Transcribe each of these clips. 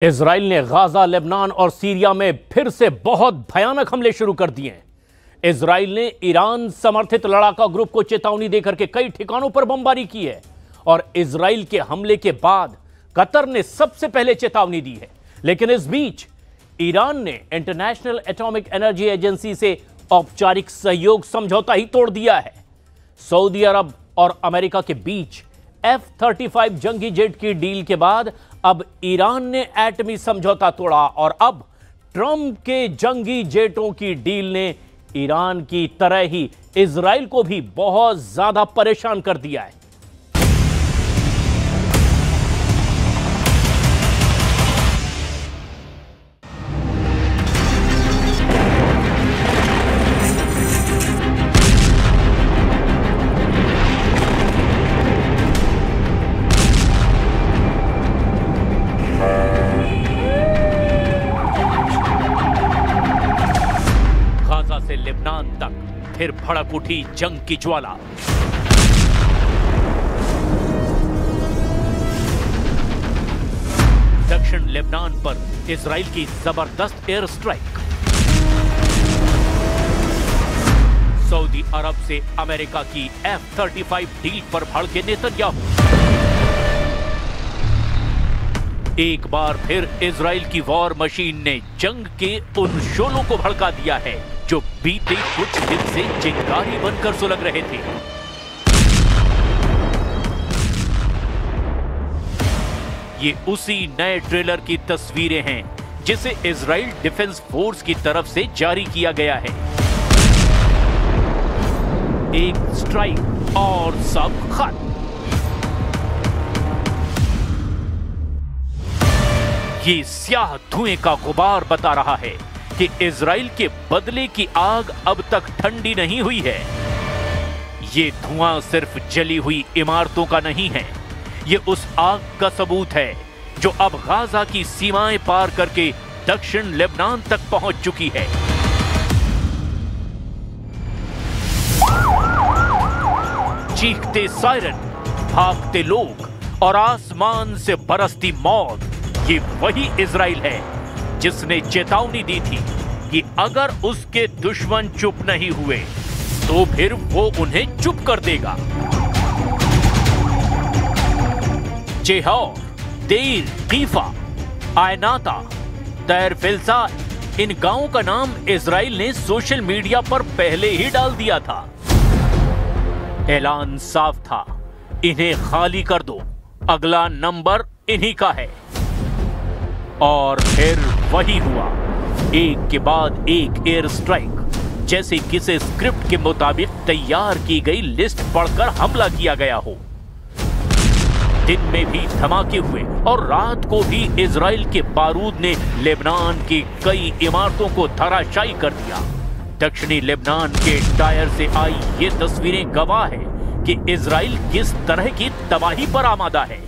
Israel ने Gaza, Lebanon और Syria में फिर से बहुत भयानक हमले शुरू कर दिए हैं। इजराइल ने ईरान समर्थित लड़ाका ग्रुप को चेतावनी देकर के कई ठिकानों पर बमबारी की है और इजराइल के हमले के बाद कतर ने सबसे पहले चेतावनी दी है। लेकिन इस बीच ईरान ने इंटरनेशनल एटॉमिक एनर्जी एजेंसी से औपचारिक सहयोग समझौता ही तोड़ दिया है। सऊदी अरब और अमेरिका के बीच F-35 जंगी जेट की डील के बाद अब ईरान ने एटमी समझौता तोड़ा और अब ट्रंप के जंगी जेटों की डील ने ईरान की तरह ही इजराइल को भी बहुत ज्यादा परेशान कर दिया है। से लेबनान तक फिर भड़क उठी जंग की ज्वाला। दक्षिण लेबनान पर इजराइल की जबरदस्त एयर स्ट्राइक। सऊदी अरब से अमेरिका की F-35 डील पर भड़के नेतन्याहू। एक बार फिर इजराइल की वॉर मशीन ने जंग के उन शोलों को भड़का दिया है जो बीते कुछ दिन से चिंगारी बनकर सुलग रहे थे। ये उसी नए ट्रेलर की तस्वीरें हैं जिसे इजराइल डिफेंस फोर्स की तरफ से जारी किया गया है। एक स्ट्राइक और सब खत्म। ये स्याह धुएं का गुबार बता रहा है कि इजराइल के बदले की आग अब तक ठंडी नहीं हुई है। ये धुआं सिर्फ जली हुई इमारतों का नहीं है, ये उस आग का सबूत है जो अब गाजा की सीमाएं पार करके दक्षिण लेबनान तक पहुंच चुकी है। चीखते सायरन, भागते लोग और आसमान से बरसती मौत, ये वही इजराइल है जिसने चेतावनी दी थी कि अगर उसके दुश्मन चुप नहीं हुए तो फिर वो उन्हें चुप कर देगा। जेहौर, देर, कीफा, आयनाता, तैर फिल्सा, इन गांवों का नाम इजराइल ने सोशल मीडिया पर पहले ही डाल दिया था। ऐलान साफ था, इन्हें खाली कर दो, अगला नंबर इन्हीं का है। और फिर वही हुआ, एक के बाद एक एयर स्ट्राइक, जैसे किसी स्क्रिप्ट के मुताबिक तैयार की गई लिस्ट पढ़कर हमला किया गया हो। दिन में भी धमाके हुए और रात को भी इजराइल के बारूद ने लेबनान की कई इमारतों को धराशायी कर दिया। दक्षिणी लेबनान के टायर से आई ये तस्वीरें गवाह है कि इजराइल किस तरह की तबाही पर आमादा है।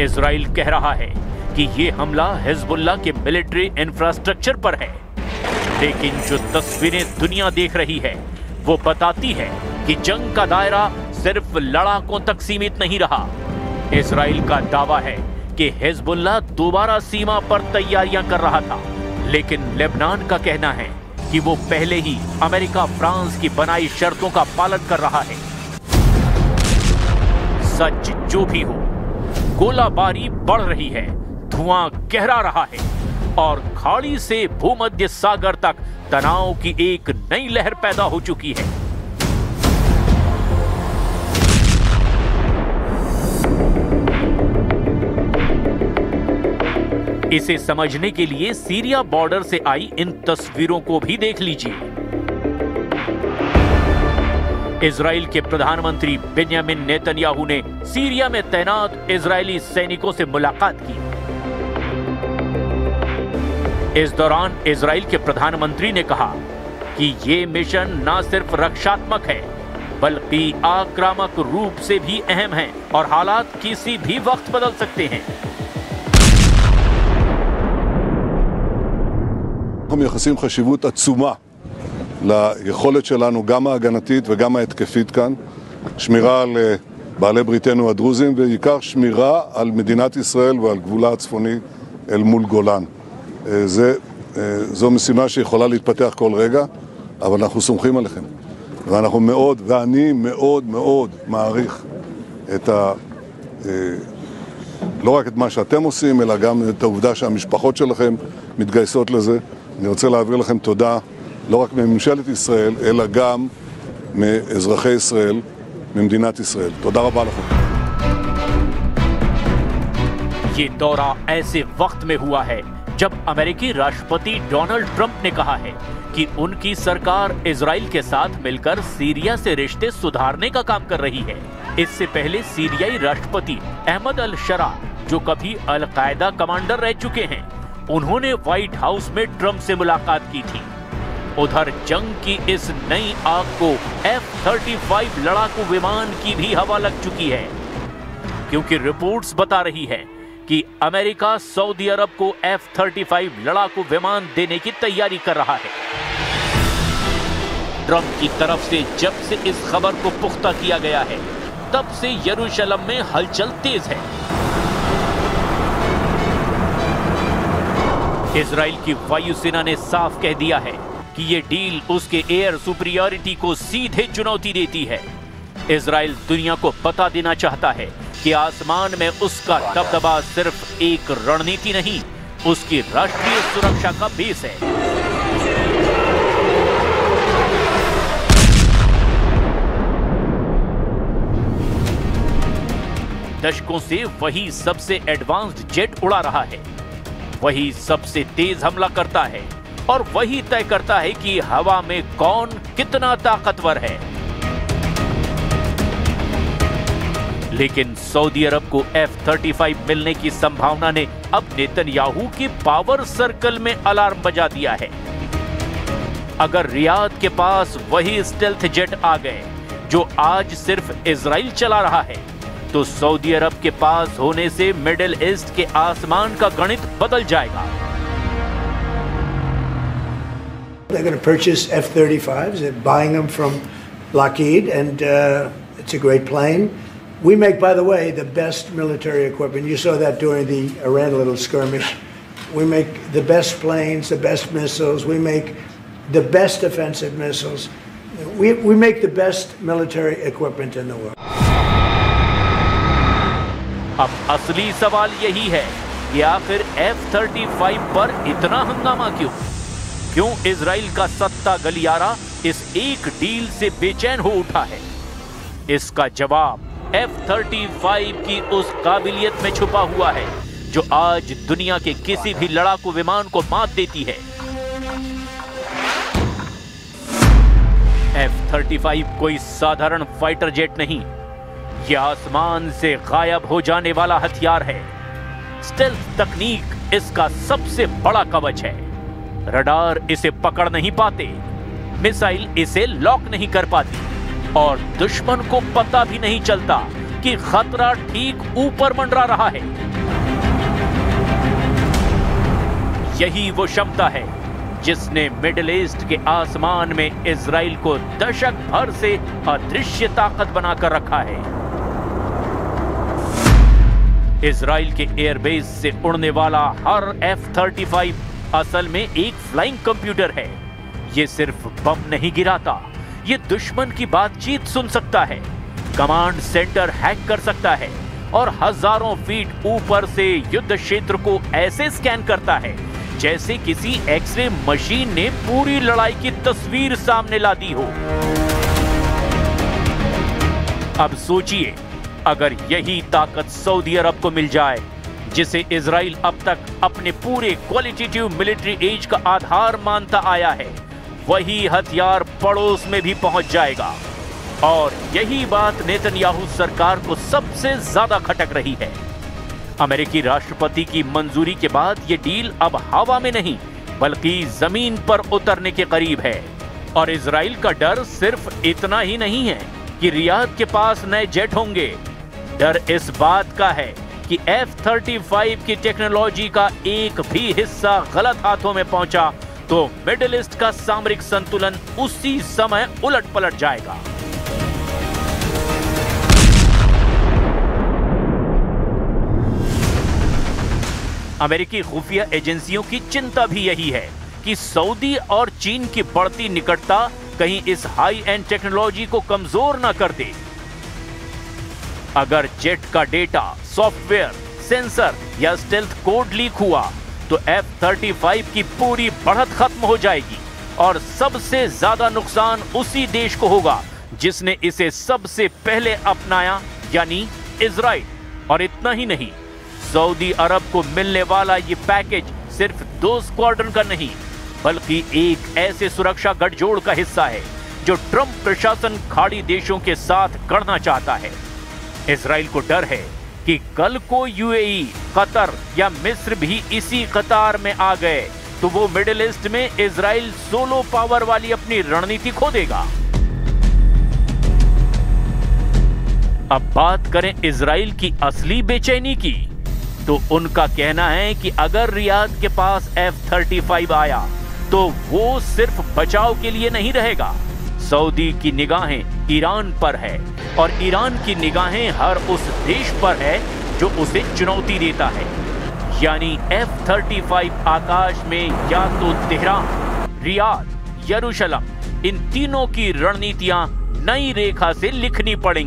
इजराइल कह रहा है कि ये हमला हिजबुल्लाह के मिलिट्री इंफ्रास्ट्रक्चर पर है, लेकिन जो तस्वीरें दुनिया देख रही है वो बताती है कि जंग का दायरा सिर्फ लड़ाकों तक सीमित नहीं रहा। इजराइल का दावा है कि हिजबुल्लाह दोबारा सीमा पर तैयारियां कर रहा था, लेकिन लेबनान का कहना है कि वो पहले ही अमेरिका फ्रांस की बनाई शर्तों का पालन कर रहा है। सच जो भी हो, गोलाबारी बढ़ रही है, धुआं गहरा रहा है और खाड़ी से भूमध्य सागर तक तनाव की एक नई लहर पैदा हो चुकी है। इसे समझने के लिए सीरिया बॉर्डर से आई इन तस्वीरों को भी देख लीजिए। इजराइल के प्रधानमंत्री बेंजामिन नेतन्याहू ने सीरिया में तैनात इजरायली सैनिकों से मुलाकात की। इस दौरान इजराइल के प्रधानमंत्री ने कहा कि ये मिशन न सिर्फ रक्षात्मक है बल्कि आक्रामक रूप से भी अहम है और हालात किसी भी वक्त बदल सकते हैं। מייחסים חשיבות עצומה ליכולת שלנו, גם ההגנתית וגם ההתקפית כאן, שמירה על בעלי בריתנו הדרוזים, ובעיקר שמירה על מדינת ישראל ועל גבולה הצפוני אל מול גולן. זו משימה שיכולה להתפתח כל רגע, אבל אנחנו סומכים עליכם. ואני מאוד מאוד מעריך לא רק את מה שאתם עושים, אלא גם את העובדה שהמשפחות שלכם מתגייסות לזה. אני רוצה להעביר לכם תודה, לא רק מממשלת ישראל, אלא גם מאזרחי ישראל, ממדינת ישראל. תודה רבה לכם. ये दौरा ऐसे वक्त में हुआ है जब अमेरिकी राष्ट्रपति डोनाल्ड ट्रंप ने कहा है कि उनकी सरकार इजराइल के साथ मिलकर सीरिया से रिश्ते सुधारने का काम कर रही है। इससे पहले सीरियाई राष्ट्रपति अहमद अल शरा, जो कभी अल कायदा कमांडर रह चुके हैं, उन्होंने व्हाइट हाउस में ट्रंप से मुलाकात की थी। उधर जंग की इस नई आग को F-35 लड़ाकू विमान की भी हवा लग चुकी है, क्योंकि रिपोर्ट्स बता रही है कि अमेरिका सऊदी अरब को F-35 लड़ाकू विमान देने की तैयारी कर रहा है। ट्रंप की तरफ से जब से इस खबर को पुख्ता किया गया है, तब से यरूशलेम में हलचल तेज है। इजराइल की वायुसेना ने साफ कह दिया है कि ये डील उसके एयर सुपीरियरिटी को सीधे चुनौती देती है। इजराइल दुनिया को बता देना चाहता है कि आसमान में उसका दबदबा सिर्फ एक रणनीति नहीं, उसकी राष्ट्रीय सुरक्षा का बेस है। दशकों से वही सबसे एडवांस्ड जेट उड़ा रहा है, वही सबसे तेज हमला करता है और वही तय करता है कि हवा में कौन कितना ताकतवर है। लेकिन सऊदी अरब को F-35 मिलने की संभावना ने अब नेतन्याहू के पावर सर्कल में अलार्म बजा दिया है। अगर रियाद के पास वही स्टेल्थ जेट आ गए जो आज सिर्फ इजराइल चला रहा है, तो सऊदी अरब के पास होने से मिडिल ईस्ट के आसमान का गणित बदल जाएगा। They're going to purchase F-35s. They're buying them from Lockheed, and it's a great plane. We make, by the way, the best military equipment. You saw that during the Iran little skirmish. We make the best planes, the best missiles. We make the best defensive missiles. We make the best military equipment in the world. अब असली सवाल यही है कि आखिर F-35 पर इतना हंगामा क्यों? क्यों इजराइल का सत्ता गलियारा इस एक डील से बेचैन हो उठा है? इसका जवाब F-35 की उस काबिलियत में छुपा हुआ है जो आज दुनिया के किसी भी लड़ाकू विमान को मात देती है। F-35 कोई साधारण फाइटर जेट नहीं, यह आसमान से गायब हो जाने वाला हथियार है। स्टेल्थ तकनीक इसका सबसे बड़ा कवच है। रडार इसे पकड़ नहीं पाते, मिसाइल इसे लॉक नहीं कर पाती और दुश्मन को पता भी नहीं चलता कि खतरा ठीक ऊपर मंडरा रहा है। यही वो क्षमता है जिसने मिडिल ईस्ट के आसमान में इजराइल को दशक भर से अदृश्य ताकत बनाकर रखा है। इजराइल के एयरबेस से उड़ने वाला हर F-35 असल में एक फ्लाइंग कंप्यूटर है। ये सिर्फ बम नहीं गिराता, ये दुश्मन की बातचीत सुन सकता है, कमांड सेंटर हैक कर सकता है और हजारों फीट ऊपर से युद्ध क्षेत्र को ऐसे स्कैन करता है जैसे किसी एक्सरे मशीन ने पूरी लड़ाई की तस्वीर सामने ला दी हो। अब सोचिए, अगर यही ताकत सऊदी अरब को मिल जाए, जिसे इजराइल अब तक अपने पूरे क्वालिटेटिव मिलिट्री एज का आधार मानता आया है, वही हथियार पड़ोस में भी पहुंच जाएगा। और यही बात नेतन्याहू सरकार को सबसे ज्यादा खटक रही है। अमेरिकी राष्ट्रपति की मंजूरी के बाद यह डील अब हवा में नहीं बल्कि जमीन पर उतरने के करीब है। और इजराइल का डर सिर्फ इतना ही नहीं है कि रियाद के पास नए जेट होंगे। डर इस बात का है कि F-35 की टेक्नोलॉजी का एक भी हिस्सा गलत हाथों में पहुंचा तो मिडिल ईस्ट का सामरिक संतुलन उसी समय उलट पलट जाएगा। अमेरिकी खुफिया एजेंसियों की चिंता भी यही है कि सऊदी और चीन की बढ़ती निकटता कहीं इस हाई एंड टेक्नोलॉजी को कमजोर ना कर दे। अगर जेट का डेटा, सॉफ्टवेयर, सेंसर या स्टेल्थ कोड लीक हुआ तो F-35 की पूरी बढ़त खत्म हो जाएगी और सबसे ज्यादा नुकसान उसी देश को होगा जिसने इसे सबसे पहले अपनाया, यानी इजराइल। और इतना ही नहीं, सऊदी अरब को मिलने वाला ये पैकेज सिर्फ 2 स्क्वाड्रन का नहीं बल्कि एक ऐसे सुरक्षा गठजोड़ का हिस्सा है जो ट्रंप प्रशासन खाड़ी देशों के साथ करना चाहता है। इजराइल को डर है कि कल को यूएई, कतर या मिस्र भी इसी कतार में आ गए तो वो मिडिल ईस्ट में इजराइल सोलो पावर वाली अपनी रणनीति खो देगा। अब बात करें इजराइल की असली बेचैनी की, तो उनका कहना है कि अगर रियाद के पास F-35 आया तो वो सिर्फ बचाव के लिए नहीं रहेगा। सऊदी की निगाहें ईरान पर है और ईरान की निगाहें हर उस देश पर है जो उसे चुनौती देता है। यानी F-35 आकाश में या तो तेहरान, रियाद, यरूशलेम, इन तीनों की रणनीतियां नई रेखा से लिखनी पड़ेंगी।